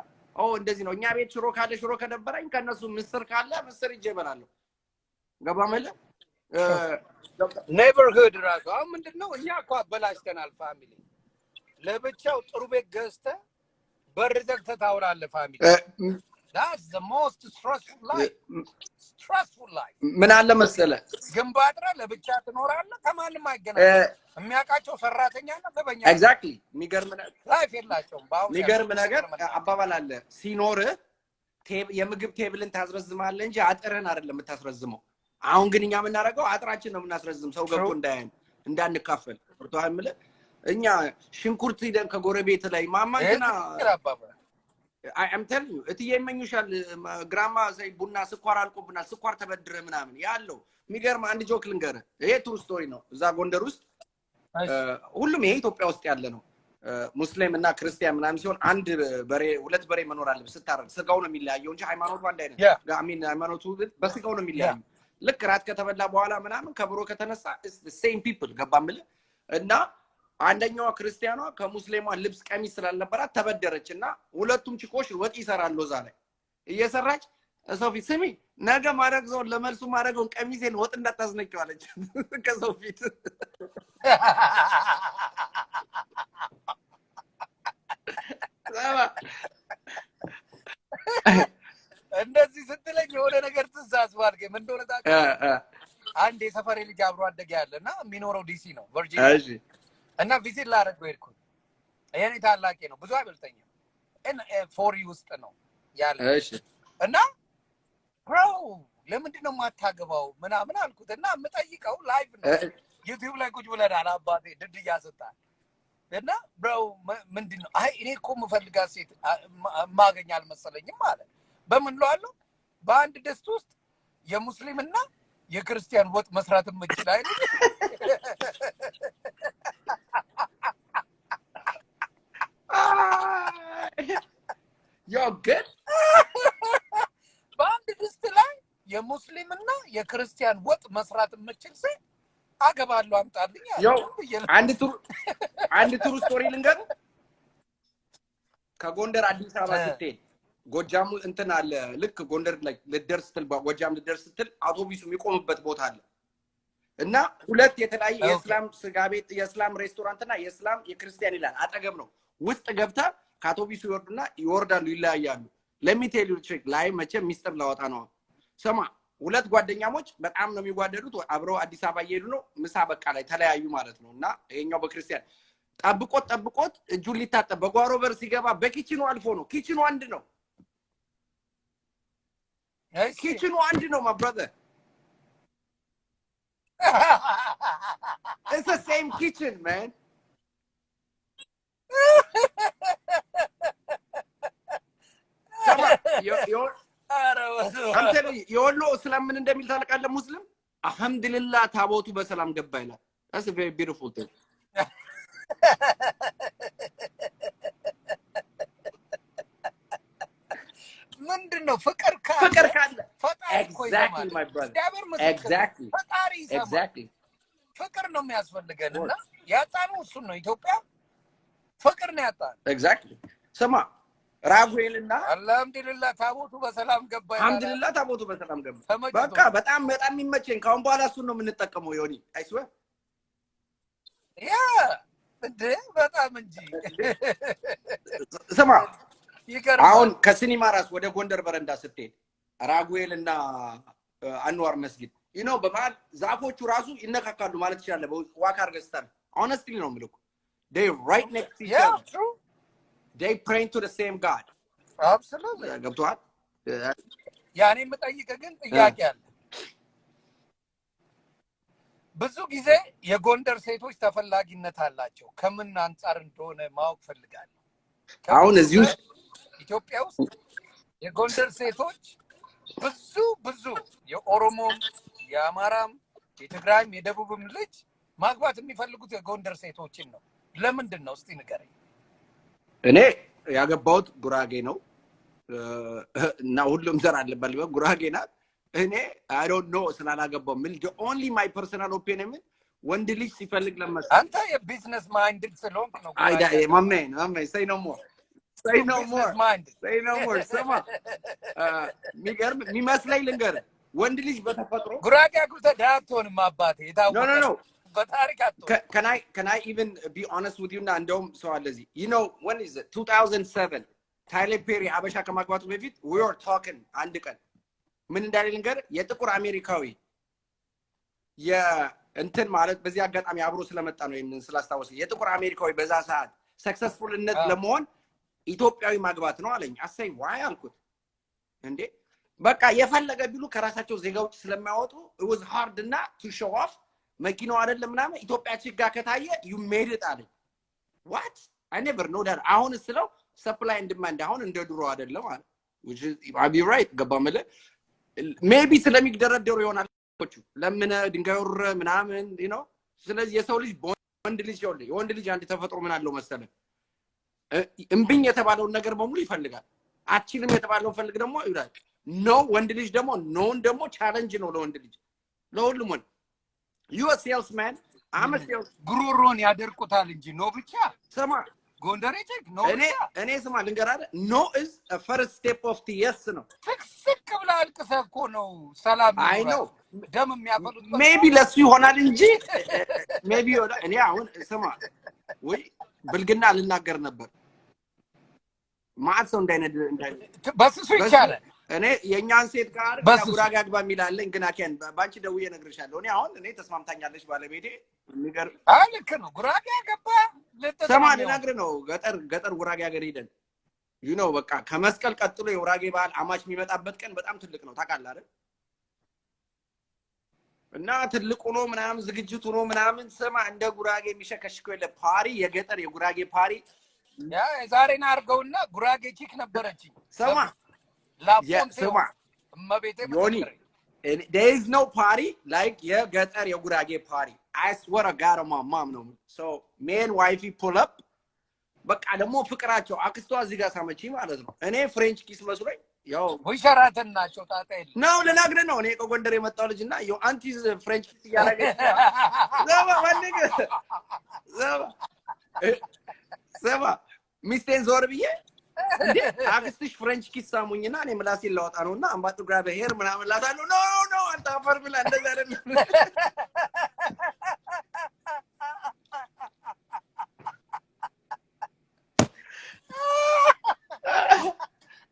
እንደዚህ ነው እኛ ቤት ሽሮ ካለ ሽሮ ከደበረኝ ከነሱ ምስር ካለ ምስር ይጀበራለሁ ገባ ማለት neighborhood ራሱ አሁን ምንድነው እኛ እኮ አበላሽተናል ፋሚሊ ለብቻው ጥሩ ቤት ገዝተ በር ዘግተህ ታውራለህ ፋሚሊ that's the most stressful life ምን አለ መሰለ ግንባጥራ ለብቻ ትኖራለህ ከማንም አይገናኝ የሚያቃቸው ሰራተኛና ዘበኛ exactly የሚገርም ላይፍ የላቸውም ባው የሚገርም ነገር አባባል አለ ሲኖር የምግብ ቴብልን ታስረዝማለህ እንጂ አጥረን አይደለም የምታስረዝመው አሁን ግን እኛ የምናረጋው አጥራችን ነው የምናስረዝም ሰው ገብቶ እንዳንካፈል ወርቷል ምለ እኛ ሽንኩርት ይደን ከጎረቤት ላይ ማማንና I'm telling you እትዬ ይመኙሻል ግራማ ሳይ ቡና ስኳር አልቆብና ስኳር ተበድረ ምናምን ያለው የሚገርም አንድ ጆክ ልንገርህ ይሄ ትሩ ስቶሪ ነው እዛ ጎንደር ውስጥ ሁሉም ይሄ ኢትዮጵያ ውስጥ ያለ ነው ሙስሊም እና ክርስቲያን ምናምን ሲሆን አንድ በሬ ሁለት በሬ መኖር አለበት ስታረድ ስጋው ነው የሚለያየው እንጂ ሃይማኖቱ አንድ አይነት አሚን ሃይማኖቱ በስጋው ነው የሚለያየው ልክ ራት ከተበላ በኋላ ምናምን ከብሮ ከተነሳ is the same people ገባምል እና አንደኛው ክርስቲያኗ ከሙስሊሟ ልብስ ቀሚስ ስላልነበራት ተበደረችና ሁለቱም ቺኮሽ ወጥ ይሰራሉ እዛ ላይ እየሰራች ሰው ፊት ስሚ ነገ ማረግዘው ለመልሱ ማረገውን ቀሚሴን ወጥ እንዳታስነቂው አለች ከሰው ፊት እንደዚህ ስትለኝ የሆነ ነገር ትዛዝዋል ግን ምን እንደሆነ ታውቃለህ አንድ የሰፈሬ ልጅ አብሮ አደገ ያለና የሚኖረው ዲሲ ነው ቨርጂኒያ እሺ እና ቪዚት ላደርግ ሄድኩ የኔ ታላቄ ነው ብዙ አይበልጠኝም እና ፎሪ ውስጥ ነው ያለ እሺ እና bro ለምንድነው ማታገባው ምናምን አልኩትና የምጠይቀው ላይቭ ነው ዩቲዩብ ላይ ቁጭ ብለናል አባቴ ድድያ ሰጣ እና ብራው ምንድነው አይ እኔ እኮ የምፈልጋት ሴት ማገኝ አልመሰለኝም ማለት በምን ለዋለሁ በአንድ ደስት ውስጥ የሙስሊምና የክርስቲያን ወጥ መስራት የምችል አይደል You're good. በአንድ ደስት ላይ የሙስሊምና የክርስቲያን ወጥ መስራት የምችል ሴት አገባለሁ አምጣልኝ አንድ ትሩ ስቶሪ ልንገር ከጎንደር አዲስ አበባ ስትሄድ ጎጃሙ እንትን አለ ልክ ጎንደር ላይ ልደርስ ትል ጎጃም ልደርስ ትል አውቶቡሱ የሚቆምበት ቦታ አለ እና ሁለት የተለያየ የእስላም ስጋ ቤት የእስላም ሬስቶራንትና የእስላም የክርስቲያን ይላል አጠገብ ነው ውስጥ ገብታ ከአውቶቡሱ ይወርዳሉ ይለያያሉ ለሚቴል ዩትሪክ ላይ መቼም ሚስጥር ላወጣ ነው ሰማ ሁለት ጓደኛሞች በጣም ነው የሚጓደዱት አብረው አዲስ አበባ እየሄዱ ነው ምሳ በቃ ላይ ተለያዩ ማለት ነውና ይሄኛው በክርስቲያን ጠብቆት እጁን ሊታጠብ በጓሮ በር ሲገባ በኪችኑ አልፎ ነው ኪችኑ አንድ ነው ኪችኑ አንድ ነው my brother it's the same kitchen man I'm telling you የወሎ እስላም ምን እንደሚል ታለቃለ ሙስሊም አልহামዱሊላህ ታቦቱ በሰላም ገባ ይላል that's a very beautiful thing ምንድነው ፍቅር ካለ exactly my brother exactly ፍቅር ነው የሚያስፈልገንና ያጣነው እሱ ነው ኢትዮጵያ ፍቅር ነው ያጣነው exactly ስማ ራጉኤልና አልহামዱሊላህ ታቦቱ በሰላም ገባ አልহামዱሊላህ ታቦቱ በሰላም ገባ በቃ በጣም የሚመቸኝ ካሁን በኋላ እሱ ነው የምንጠቀመው ዮኒ አይስወ ያ በጣም እንጂ ስማ አሁን ከሲኒማ ራስ ወደ ጎንደር በረንዳ ስትሄድ ራጉኤልና አንዋር መስጊድ በመሃል ዛፎቹ ራሱ ይነካካሉ ማለት ይችላል ዋካ አርገስታል honestly ነው ምልኩ they right next to each other true they praying to the same god absolutely ገብቷል ያኔ የምጠይቀ ግን ጥያቄ አለ ብዙ ጊዜ የጎንደር ሴቶች ተፈላጊነት አላቸው ከምን አንፃር እንደሆነ ማወቅ ፈልጋለሁ አሁን እዚህ ውስጥ ኢትዮጵያ ውስጥ የጎንደር ሴቶች ብዙ የኦሮሞም የአማራም የትግራይም የደቡብም ልጅ ማግባት የሚፈልጉት የጎንደር ሴቶችን ነው ለምንድን ነው እስቲ ንገረኝ እኔ ያገባሁት ጉራጌ ነው እና ሁሉም ዘር አለበት ጉራጌ ናት እኔ I don't know ስላላገባው ምን only my personal opinion ወንድ ልጅ ሲፈልግ ለመሰለ አንተ የቢዝነስ ማይንድድ ስለሆንክ ነው አይዳ ማሜ say no more ስማ ሚገርም የሚመስለኝ ልንገር ወንድ ልጅ በተፈጥሮ ጉራጌ አግብተህ ዳቶንም አባቴ የታወቀ no በታሪክ can I even be honest with you now እንደውም ሰው አለዚህ when is it 2007 ታይለር ፔሪ አበሻ ከማግባቱ በፊት we were talking አንድ ቀን ምን እንዳለ ልንገር የጥቁር አሜሪካዊ የእንትን ማለት በዚህ አጋጣሚ አብሮ ስለመጣ ነው ይሄንን ስላስታወሰ የጥቁር አሜሪካዊ በዛ ሰዓት ሰክሰስፉልነት ለመሆን ኢትዮጵያዊ ማግባት ነው አለኝ አሰይ ዋይ አልኩት እንዴ በቃ የፈለገ ቢሉ ከራሳቸው ዜጋዎች ስለማያወጡ it was hard እና to show off መኪናው አይደለም ምናምን ኢትዮጵያ ችጋ ከታየ you made it አለኝ what I never know that አሁን ስለው supply and demand አሁን እንደ ድሮ አይደለም አለ which is I be right ገባመለ maybe ስለሚደረደሩ ይሆናል ለምን ድንጋዩር ምናምን ስለዚህ የሰው ልጅ ወንድ ልጅ የወንድ ልጅ አንድ ተፈጥሮ ምን አለው መሰለ እምብኝ የተባለው ነገር በሙሉ ይፈልጋል አችልም የተባለው ፈልግ ደግሞ ይላል no ወንድ ልጅ ደግሞ ኖን ደግሞ ቻሌንጅ ነው ለወንድ ልጅ ለሁሉም ወንድ you a salesman I'm a sales ጉሮሮን ያደርቁታል እንጂ ነው ብቻ ሰማ ጎንደሬ ቼክ ነው እኔ ስማ ልንገራለ no is a first step of the yes ነው ፍክስክ ብላ አልቅሰህ እኮ ነው ሰላም I know ደም የሚያፈሉት maybe ለሱ ይሆናል እንጂ maybe እኔ አሁን ስማ ወይ ብልግና ልናገር ነበር ማአት ሰው እንዳይነድ በስሱ ይቻላል እኔ የኛን ሴት ጋር ጉራጌ አግባ የሚላለኝ ግን አከን ባንቺ ደውዬ ነግርሻለሁ እኔ ተስማምታኛለች ባለቤቴ ንገር አልክ ነው ጉራጌ አገባ ሰማን ነግር ነው ገጠር ጉራጌ ሀገር ሄደን በቃ ከመስቀል ቀጥሎ የጉራጌ ባህል አማች የሚመጣበት ቀን በጣም ትልቅ ነው ታውቃለህ አይደል እና ትልቁ ነው ምናምን ዝግጅቱ ነው ምናምን ስማ እንደ ጉራጌ የሚሸከሽከው የለ ፓሪ የገጠር የጉራጌ ፓሪ ያ ዛሬና አርገውና ጉራጌ ቺክ ነበረች ስማ ላፎንቴ ስማ መቤቴ ዮኒ there is no party like የገጠር የጉራጌ party I swear to God on my mom no so man wifey pull up በቃ ደግሞ ፍቅራቸው አክስቷ እዚህ ጋር ሳመቺ ማለት ነው እኔ ፍሬንች ኪስ መስሎኝ ያው ወይሸራተን ናቸው ጣጣ የለ ነው ለናግረ ነው እኔ ከጎንደር የመጣው ልጅና ያው አንቲ ፍሬንች ኪስ ያረገች ዘባ ወንግ ዘባ ሚስቴን ዞር ብዬ እንዴ አክስትሽ ፍሬንች ኪስ ሳሙኝና እኔ ምላሴን ላወጣ ነውና አምባጡ ግራበ ሄር ምናምን ላታሉ ኖ አንተ አፈር ብላ እንደዛ አይደለም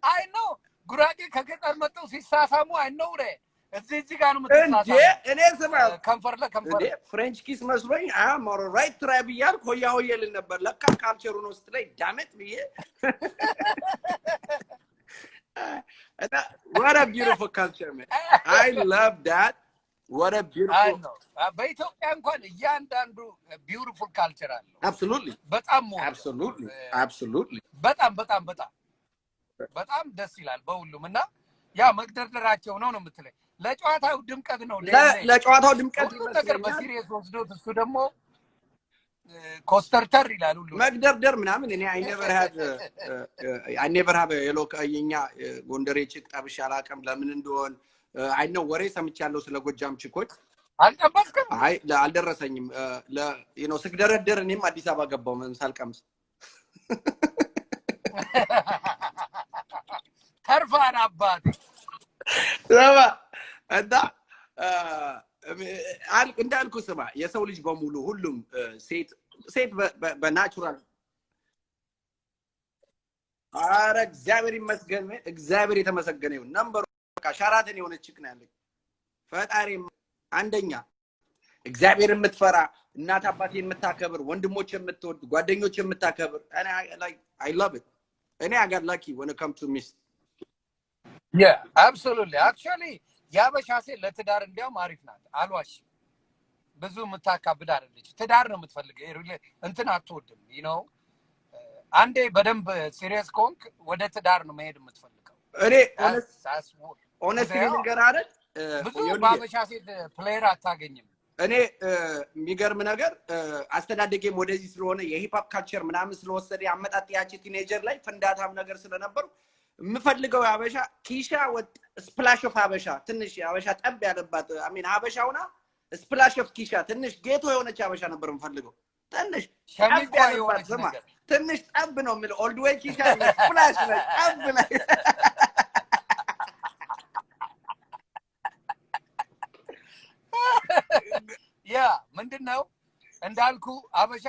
አይ ኖ ጉራጌ ከገጠር መጥተው ሲሳሳሙ አይ ኖ እዚህ ጋር ነው የምትሳሳሙ እንዴ እኔ ስማ ከንፈር ለከንፈር እንዴ ፍሬንች ኪስ መስሎኝ አማሮ ራይት ትራይብ ይያል ሆያ ሆየልን ነበር ለካ ካልቸሩ ነው ስትለይ ዳመት ብዬ what a beautiful culture man I love that what a beautiful በኢትዮጵያ እንኳን እያንዳንዱ beautiful culture አለው absolutely በጣም absolutely በጣም ደስ ይላል በሁሉምና ያ መግደርደራቸው ነው የምትለኝ ለጨዋታው ድምቀት ነው ለጨዋታው ድምቀት ነገር በሲሪየስ ወስዶት እሱ ደግሞ ኮስተርተር ይላል ሁሉ መግደርደር ምናምን እኔ I never have የኛ ጎንደሬ ቺክ ጠብሽ አላቀም ለምን እንደሆነ I know ወሬ ሰምቻለሁ ስለ ጎጃም ቺኮች አልጠበስከም አይ አልደረሰኝም ስግደረደር እኔም አዲስ አበባ ገባው ሳልቀምስ ተርፋን አባቴ ለባ እንዳ እንዳልኩ ስማ የሰው ልጅ በሙሉ ሁሉም ሴት በናቹራል አረ እግዚአብሔር ይመስገን እግዚአብሔር የተመሰገነ ይሁን ነምበሩ በቃ ሻራተን የሆነች ቺክ ነው ያለኝ ፈጣሪ አንደኛ እግዚአብሔር የምትፈራ እናት አባቴ የምታከብር ወንድሞች የምትወድ ጓደኞች የምታከብር I love it እኔ I got lucky when it comes to me yeah absolutely actually ያበሻ ሴት ለትዳር እንዲያውም አሪፍ ናት አልዋሽ ብዙ የምታካብድ አይደለች ትዳር ነው የምትፈልገው እንትን አትወድም አንዴ በደንብ ሲሪየስ ኮንክ ወደ ትዳር ነው መሄድ የምትፈልገው እኔ honestly ነገር አይደል ብዙ ባበሻ ሴት ፕሌየር አታገኝም እኔ የሚገርም ነገር አስተዳደጌም ወደዚህ ስለሆነ የሂፕ-ሆፕ ካልቸር ምናምን ስለወሰደ ያመጣጥ ያቺ ቲኔጀር ላይ ፍንዳታም ነገር ስለነበሩ የምፈልገው ያበሻ ኪሻ ወጥ ስፕላሽ ኦፍ አበሻ ትንሽ ያበሻ ጠብ ያለባት አሚን አበሻውና ስፕላሽ ኦፍ ኪሻ ትንሽ ጌቶ የሆነች አበሻ ነበር የምፈልገው ትንሽ ሸሚቋ የሆነች ነገር ትንሽ ጠብ ነው የሚለው ኦልድ ዌይ ኪሻ ስፕላሽ ላይ ጠብ ላይ ያ ምንድነው እንዳልኩ አበሻ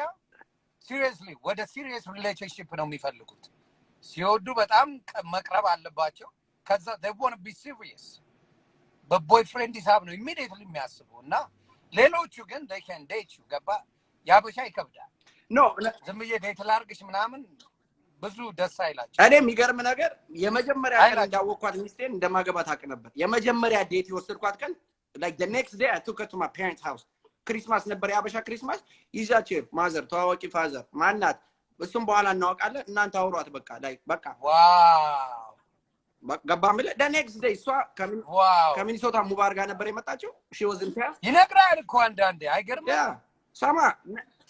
ሲሪየስሊ ወደ ሲሪየስ ሪሌሽንሺፕ ነው የሚፈልጉት ሲወዱ በጣም መቅረብ አለባቸው ከዛ they want to be serious በቦይፍሬንድ ሂሳብ ነው immediately የሚያስቡና ሌሎቹ ግን they can date you ገባ ያበሻ ይከብዳል ኖ ዝም ብዬ ዴት ላርግሽ ምናምን ብዙ ደስ አይላቸው እኔ የሚገርም ነገር የመጀመሪያ ቀን እንዳወቅኳት ሚስቴን እንደማገባት አቅ ነበር የመጀመሪያ ዴት የወሰድኳት ቀን like the next day I took her to my parents house ክሪስማስ ነበር ያበሻ ክሪስማስ ይዛቸው ማዘር ተዋወቂ ፋዘር ማናት እሱም በኋላ እናወቃለን እናንተ አውሯት በቃ በቃ ዋው ገባምለ the next day እሷ ከሚኒሶታ ሙባር ጋር ነበር የመጣችው she was in town ይነግራል እኮ አንዳንዴ አይገርም yeah ሰማ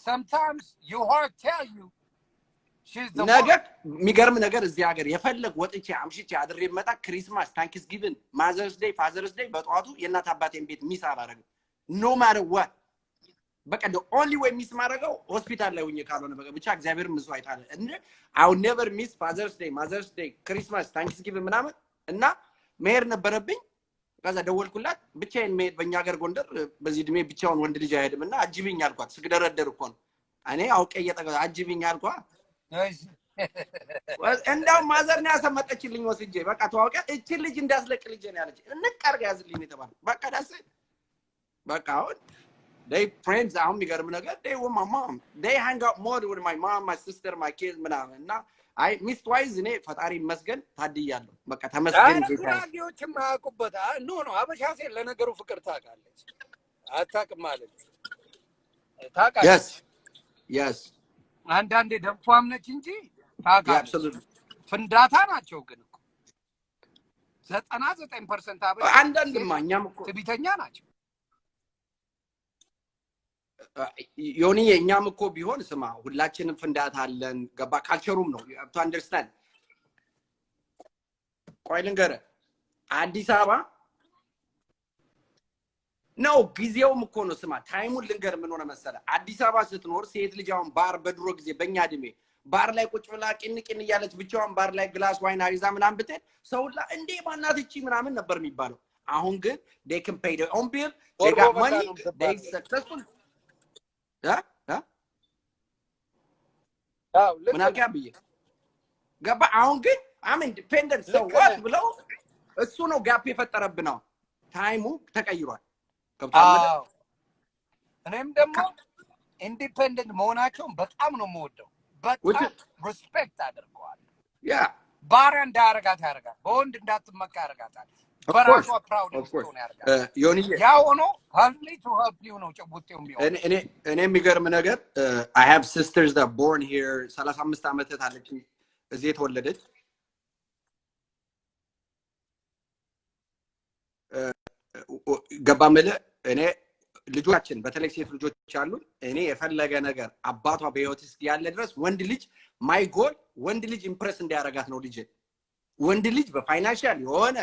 sometimes your heart tell you she's the ነገር የሚገርም ነገር እዚህ ሀገር የፈለግ ወጥቼ አምሽቼ አድሬ መጣ ክሪስማስ ታንክስ ጊቭን ማዘርስ ዴይ ፋዘርስ ዴይ በጧቱ የእናት አባቴን ቤት ሚስ አላረግም no matter what በቃ the only way ሚስ ማረገው ሆስፒታል ላይ ሆኜ ካልሆነ በቃ ብቻ እግዚአብሔር ምንሱ አይታለ እንዴ I will never miss Father's Day, Mother's Day, Christmas, Thanksgiving ምናምን እና መሄድ ነበረብኝ ከዛ ደወልኩላት ብቻዬን መሄድ በእኛ ሀገር ጎንደር በዚህ እድሜ ብቻውን ወንድ ልጅ አይሄድምና አጅብኝ አልኳት ስግደረደር እኮ ነው እኔ አውቄ እየጠጋ አጅብኝ አልኳት እንደው ማዘር ነው ያሰመጠችልኝ ወስጄ በቃ ተዋውቀ እቺ ልጅ እንዳስለቅ ልጅ ነው ያለች እንቀርጋ ያዝልኝ ተባለ በቃ ዳስ በቃ አሁን they friends አሁን የሚገርም ነገር they with my mom they hang out more with my mom my sister my kids ምናምን እና አይ ሚስ ትዋይዝ እኔ ፈጣሪ መስገን ታድያለሁ በቃ ተመስገን ጌታ ጉራጌዎች ማያውቁበት ኖ አበሻ ሴት ለነገሩ ፍቅር ታውቃለች አታውቅም ማለት ታውቃለች yes yes አንዳንዴ ደንፏም ነች እንጂ ታውቃለች ፍንዳታ ናቸው ግን 99% አበሽ አንዳንድማ እኛም እኮ ትቢተኛ ናቸው ዮኒ እኛም እኮ ቢሆን ስማ ሁላችንም ፍንዳታ አለን ገባ ካልቸሩም ነው to understand ቆይ ልንገርህ አዲስ አበባ ነው ጊዜውም እኮ ነው ስማ ታይሙን ልንገርህ ምን ሆነ መሰለህ አዲስ አበባ ስትኖር ሴት ልጅ አሁን ባር በድሮ ጊዜ በእኛ እድሜ ባር ላይ ቁጭ ብላ ቅንቅን እያለች ብቻዋን ባር ላይ ግላስ ዋይን አሪዛ ምናምን ብትሄድ ሰውላ እንዴ ማናት እቺ ምናምን ነበር የሚባለው አሁን ግን they can pay their own bill they got money they successful ምን አልከኝ ገባ አሁን ግን I'm independent so what ብለው እሱ ነው ጋፕ የፈጠረብን ነው ታይሙ ተቀይሯል ገብቷል እኔም ደግሞ ኢንዲፔንደንት መሆናቸውን በጣም ነው የምወደው በጣም ሪስፔክት አድርገዋል ያ ባሪያ እንዳያረጋት ያረጋል በወንድ እንዳትመካ ያረጋታል በራሷ ፕራውድ ነው ያረጋል ዮኒ ያው ነው ሀልሊ ቱ ሄልፕ ዩ ነው ጨቡቴው የሚሆነው እኔ የሚገርም ነገር I have sisters that born here 35 ዓመት ታለች እዚህ የተወለደች ገባመለ እኔ ልጆቻችን በተለይ ሴት ልጆች አሉ እኔ የፈለገ ነገር አባቷ በህይወትስ ያለ ድረስ ወንድ ልጅ ማይ ጎል ወንድ ልጅ ኢምፕረስ እንዲያረጋት ነው ልጅ ወንድ ልጅ በፋይናንሻል የሆነ